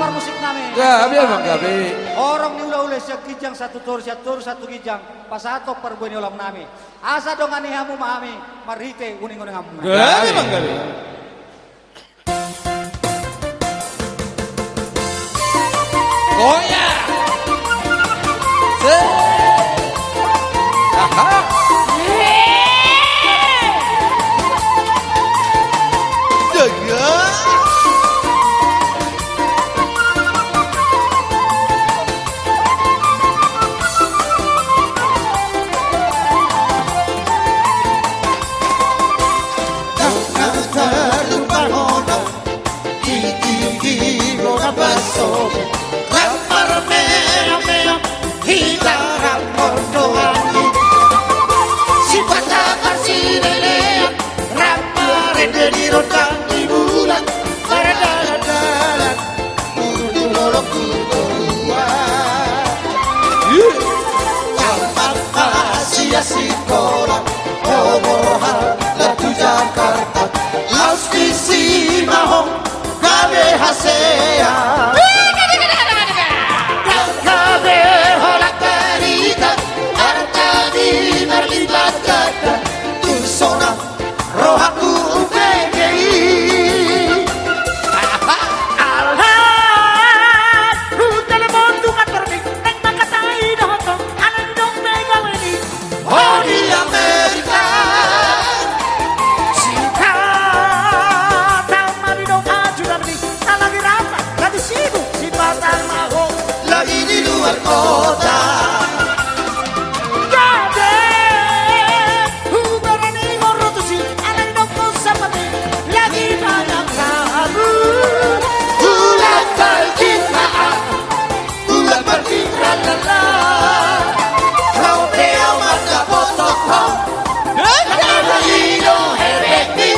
kamar musik nami. Gabi emang gabi. Orang ni ula-ula siya kijang satu tur satu kijang. Pasatok perbuan ni ulam nami. Asa dong ani hamu mahami. Marhite uning-uning hamu. Gabi emang gabi. Goya. Aha. Jaga. Sekolah Omorhal Latu Jakarta Auspisi Mahong Gabe Hasea Gabe Holak Barita Artadi Merlibat Kata Tusona Rohaku UPGI Alhat Ruta lemon tukat terbik Neng makatai dahotong Alang dong mega weni Oh di Amerika Sita Tama di dong ajudan di Alagi rapat Lagi sibuk si batang mahong Lagi di luar kota Gabe Huberani ngorotusi Alang dong kusapati Lagi banyak kamu Ulang berkitraan Ulang berkitralala Raupeo mata potokong Nakalino herekti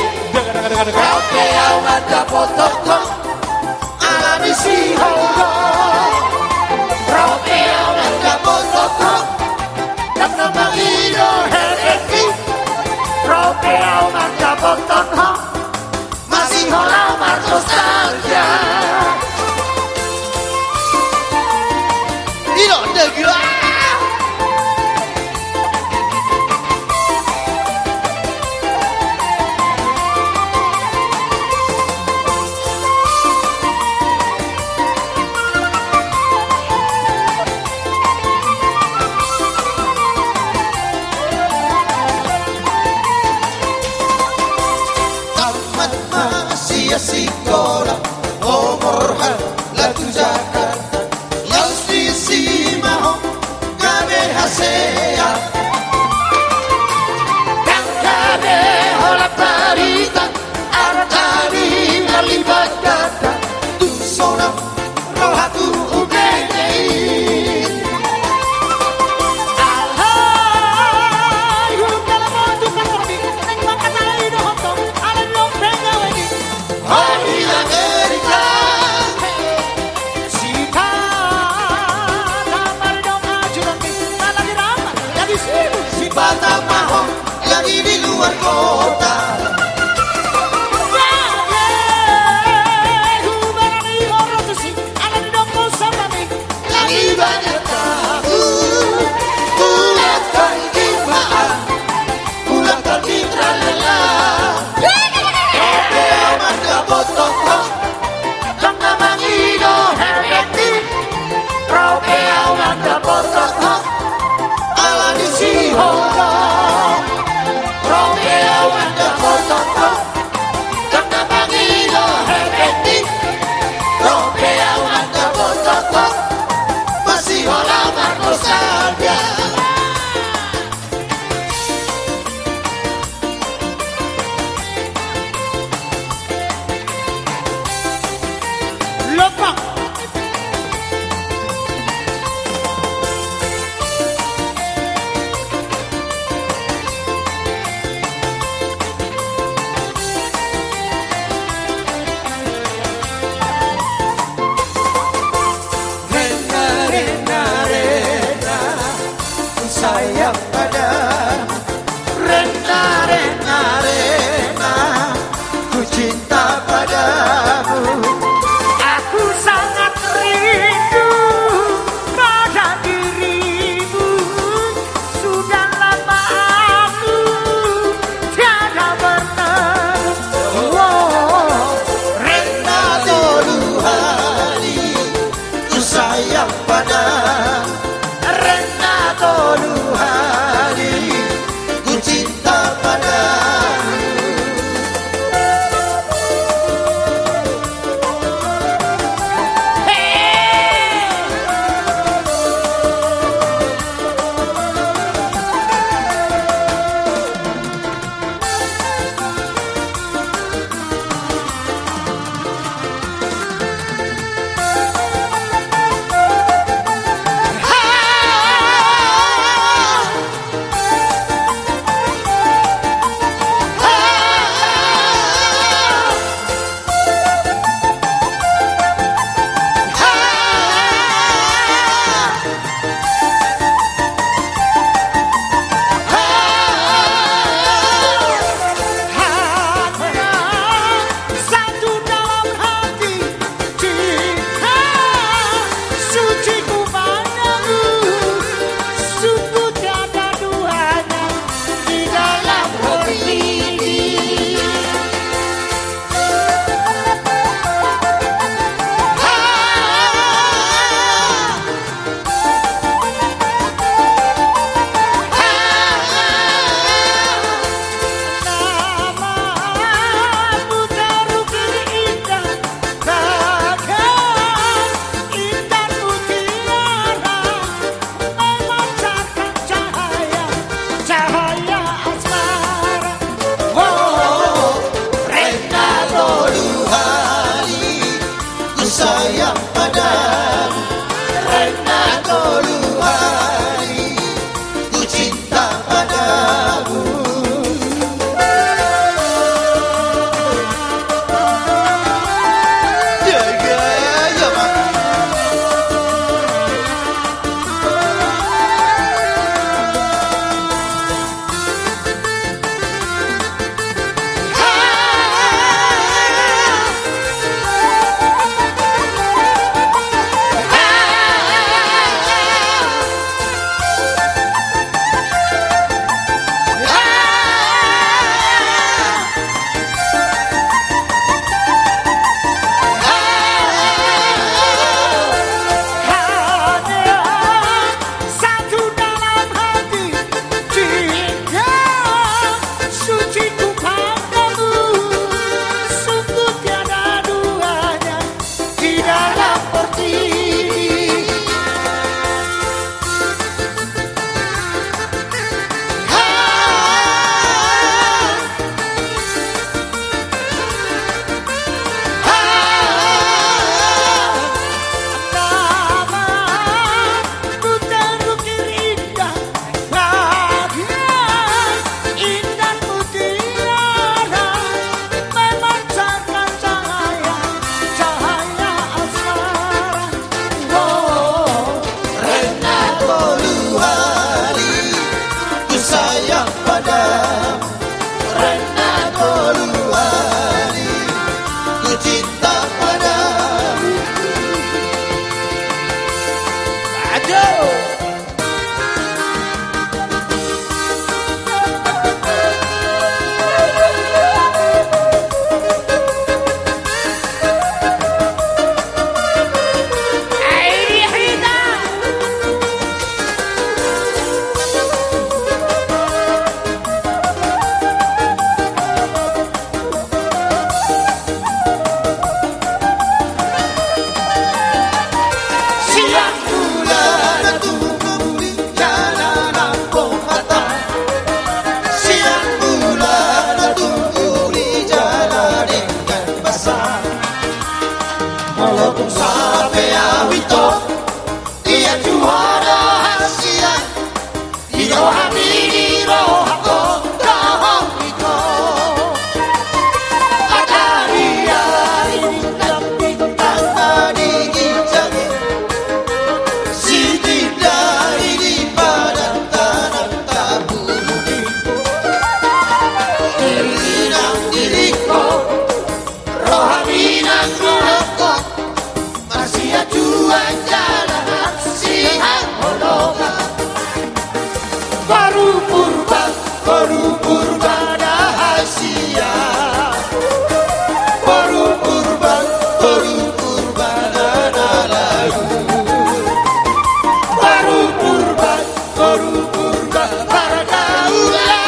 Raupeo mata potokong Alami si hongo Raupeo mata potokong Nakalino herekti Raupeo mata potokong Masih holamar nostalgia Ilo negara Tamat masih sekolah Omorhal Latu Jakarta Auspisi Mahong Gabe Hasea Gabe Holak Barita Artani Merlibat Kata Tusona Rohaku UPGI Alhai Huberani lemon tukat terbik Neng makatai dahotong Alang dong mega weni Oh di Amerika Sita Tama di dong ajudan di Alagi rapat Lagi sibuk si Batang Mahong lagi di luar kota Huberani ngorotusi Alang dong kusapati Siang bulan tunggu di jalanan mata. Siang bulan tunggu di jalan dengan basah. Walaupun sampai awito dia juara siang. Irohami irohako rohiko. Ada dia ini dan bintang di gijang. Siti dari di badan tanah tabuni. Diri nang diriko, rohani nang rohko. Masih ajuan jalan siang hologa. Baru purba rahasia. Baru purba lalu. Baru purba pergaulan.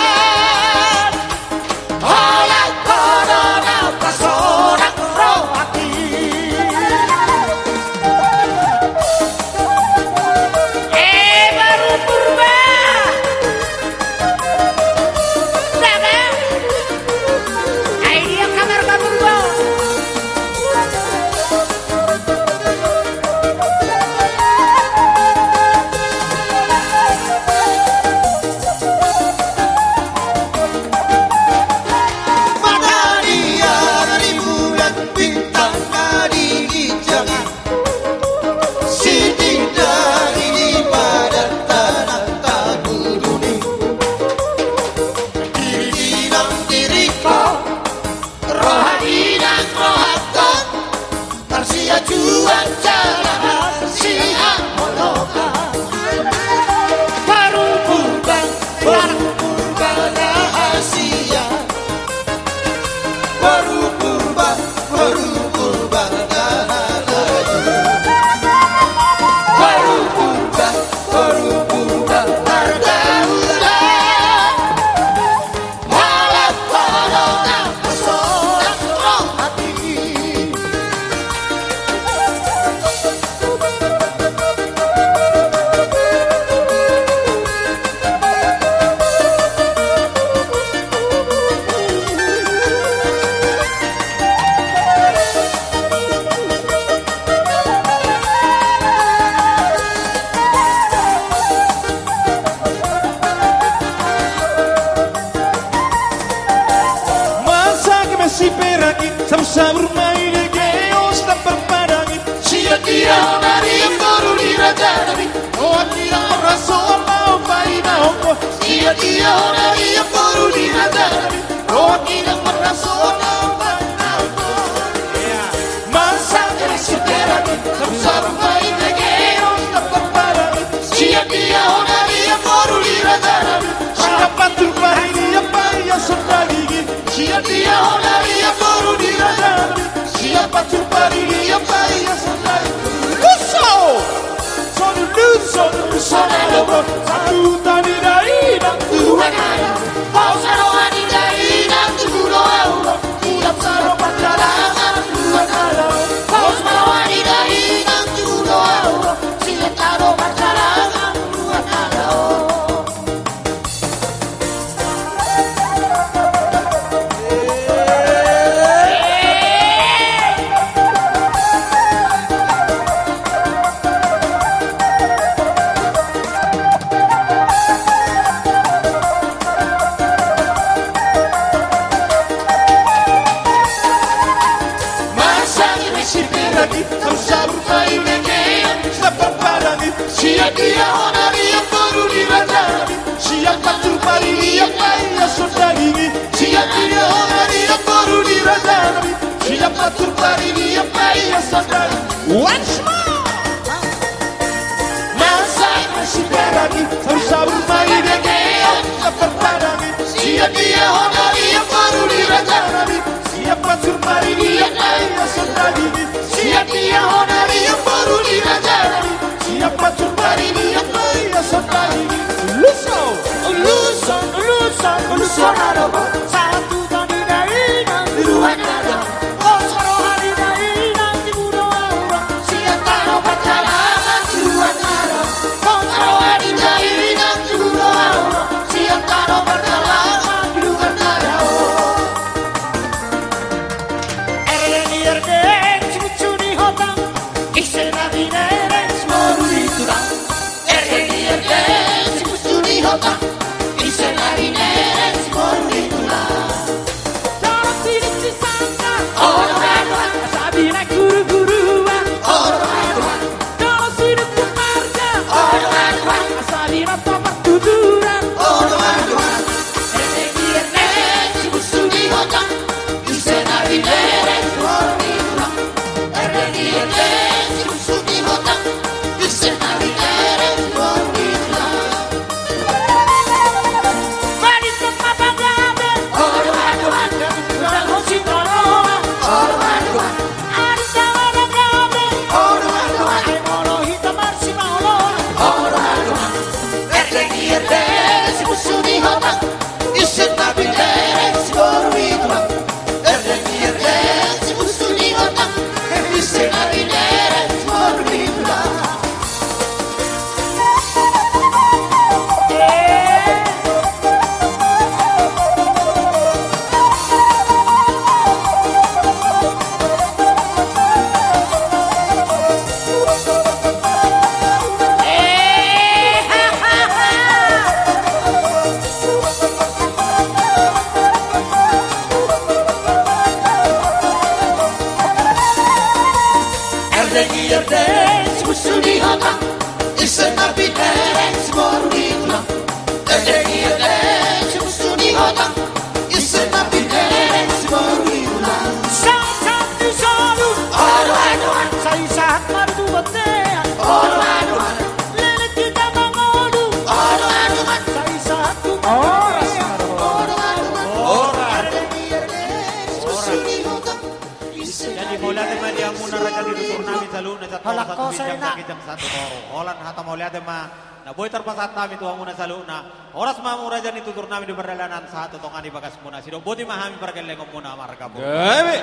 Oleh corona pasorak rohati. Baru purba. Sana. Dia kamar purba. Mana dia dari bulan bintang di gijang. Siti dari di badan tanah tabuni. Diri nang diriko, rohani nang rohako. Masih ajuan jalan siang hologa. Baru purba rahasia. Baru purba lalu. Baru purba pergaulan. Malah corona pasorak rohati. Masa que me si peragi, sabur mai de geos tak perpadangi. Sia dia nari baru dirajani. Oh tidak rasul Mau pai mau ko, Sia dia nari baru dirajani. Oh tidak rasul masa que me si peragi, sabur mai de geos tak perpadangi. Sia dia nari baru dirajani. siapa tu pai apa ya sotagi. Sia dia nari baru dirajani. Siapa tu pai apa ya sotagi. Luso, sono luso, satu tani dari dan Tuhan ada, pausa rohani dari dan tujuh euro. Tiap saro perjalanan Tuhan ada, pausa rohani dari dan tujuh euro. Silet taro perjalanan Tuhan ada. Sia dia onari yang baru dirajani. siapa tu pai apa ya sotagi. Sia dia onari yang baru dirajani. Siapa tu pai apa ya sotagi. Once more. Mas dia honari yang baru dirajani. Siapa surmari dia kaya sentadi. Siap dia honari yang baru dirajani. Siapa surmari dia kaya sentadi. Lulusan, lulusan, lulusan araba. Satu tadi dari nanti Dua nada, Oh sarohani dari nanti budo aura siap taruh pacaran. Dua nada, kau taruh hari dari nanti buruan. Siap taruh pacaran. Dua nada. Ereni erdek Cucuni hotang Isena bineren Smoru diturang Erdeni erdeni, si kusudi hota. Isenari neren, si baru ditulang. Dalam sidik si sangka Orang aduan, Sabina guru-guruan orang aduan, Dalam sidik kumarga orang aduan, Sabina topak tuturan orang aduan. Erdeni erdeni, si kusudi hota. Isenari neren, si baru ditulang. Erdeni erdeni, si kusudi hota. Isenari neren, si baru ditulang. Manis kemapanggabe Orang aduan, Dan hosi toroa orang aduan, Arisa wadagabe orang aduan. Ay molo hita marsi maulona Orang aduan, erdeni erdeni, si kusudi hota. Isen nabi neren, si baru ditulang. Erdeni erdeni, si kusudi hota. Isen nabi neren, si baru ditulang. Erdeni erdeni, si kusudi hota. Isen nabi neren, si baru ditulang. Erdeni erdeni, si kusudi hota. Isen nabi neren, si baru ditulang. Saat di salu Orang aduan, Saya saat mardu batean orang aduan, Lele kita mangodu orang aduan. Saya saat tu Jadi mula tema dia muna raja di tutur nami saluna sa Halak satu ko sa bijang ina. sakitang satu toro. Holan hata mula tema na boy terpasat nami tuang muna saluna. Oras mamu raja ni tutur nami di perjalanan satu tongani bagas muna. Sidong boti mahami pergelengong muna marga po. Gabi.